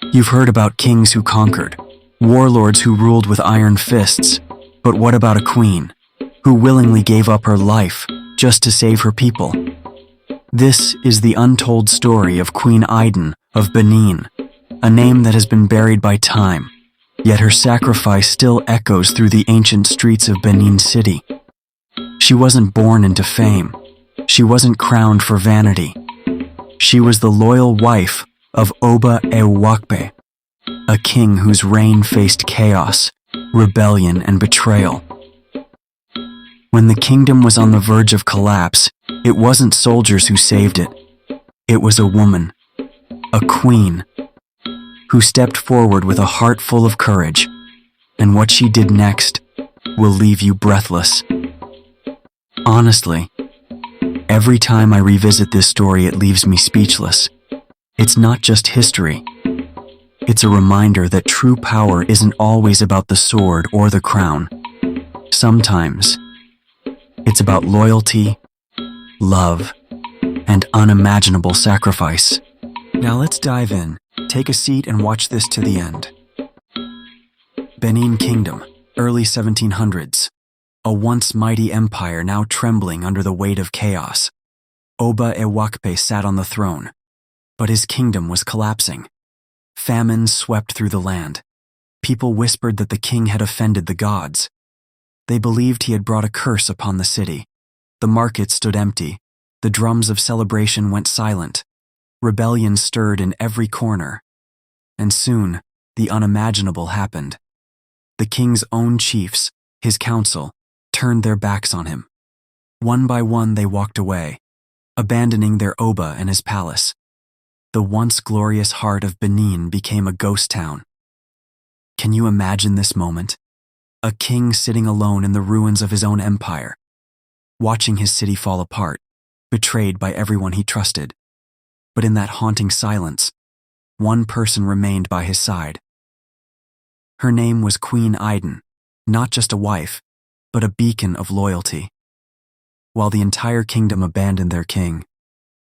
You've heard about kings who conquered, warlords who ruled with iron fists, but what about a queen who willingly gave up her life just to save her people? This is the untold story of Queen Iden of Benin, a name that has been buried by time, yet her sacrifice still echoes through the ancient streets of Benin City. She wasn't born into fame. She wasn't crowned for vanity. She was the loyal wife of Oba Ewakpe, a king whose reign faced chaos, rebellion, and betrayal. When the kingdom was on the verge of collapse, it wasn't soldiers who saved it. It was a woman, a queen, who stepped forward with a heart full of courage, and what she did next will leave you breathless. Honestly, every time I revisit this story, it leaves me speechless. It's not just history. It's a reminder that true power isn't always about the sword or the crown. Sometimes, it's about loyalty, love, and unimaginable sacrifice. Now let's dive in. Take a seat and watch this to the end. Benin Kingdom, early 1700s. A once mighty empire now trembling under the weight of chaos. Oba Ewakpe sat on the throne, but his kingdom was collapsing. Famine swept through the land. People whispered that the king had offended the gods. They believed he had brought a curse upon the city. The market stood empty. The drums of celebration went silent. Rebellion stirred in every corner. And soon, the unimaginable happened. The king's own chiefs, his council, turned their backs on him. One by one they walked away, abandoning their Oba and his palace. The once glorious heart of Benin became a ghost town. Can you imagine this moment? A king sitting alone in the ruins of his own empire, watching his city fall apart, betrayed by everyone he trusted. But in that haunting silence, one person remained by his side. Her name was Queen Iden, not just a wife, but a beacon of loyalty. While the entire kingdom abandoned their king,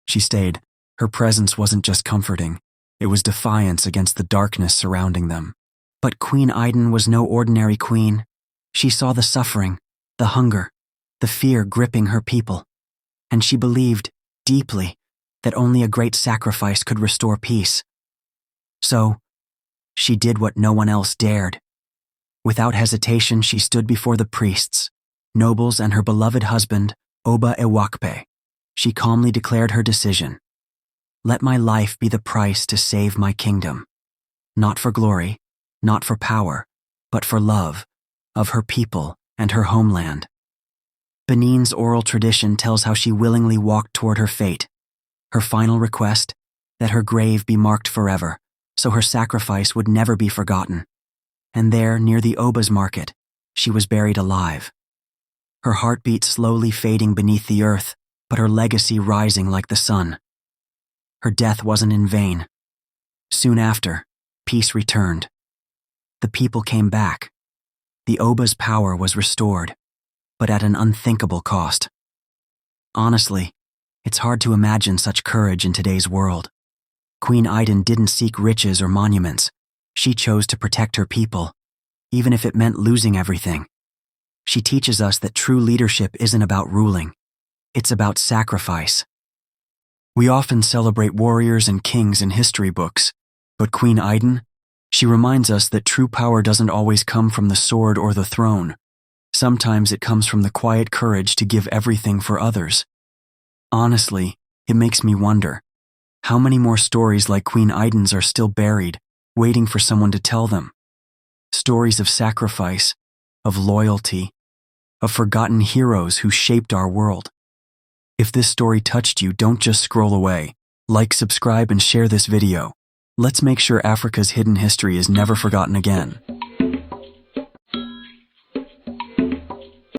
she stayed. Her presence wasn't just comforting, it was defiance against the darkness surrounding them. But Queen Iden was no ordinary queen. She saw the suffering, the hunger, the fear gripping her people, and she believed, deeply, that only a great sacrifice could restore peace. So, she did what no one else dared. Without hesitation, she stood before the priests, nobles, and her beloved husband, Oba Ewakpe. She calmly declared her decision. Let my life be the price to save my kingdom. Not for glory, not for power, but for love of her people and her homeland. Benin's oral tradition tells how she willingly walked toward her fate. Her final request, that her grave be marked forever, so her sacrifice would never be forgotten. And there, near the Oba's market, she was buried alive. Her heartbeat slowly fading beneath the earth, but her legacy rising like the sun. Her death wasn't in vain. Soon after, peace returned. The people came back. The Oba's power was restored, but at an unthinkable cost. Honestly, it's hard to imagine such courage in today's world. Queen Iden didn't seek riches or monuments. She chose to protect her people, even if it meant losing everything. She teaches us that true leadership isn't about ruling. It's about sacrifice. We often celebrate warriors and kings in history books, but Queen Iden, she reminds us that true power doesn't always come from the sword or the throne. Sometimes it comes from the quiet courage to give everything for others. Honestly, it makes me wonder, how many more stories like Queen Iden's are still buried, waiting for someone to tell them? Stories of sacrifice, of loyalty, of forgotten heroes who shaped our world. If this story touched you, don't just scroll away. Like, subscribe, and share this video. Let's make sure Africa's hidden history is never forgotten again.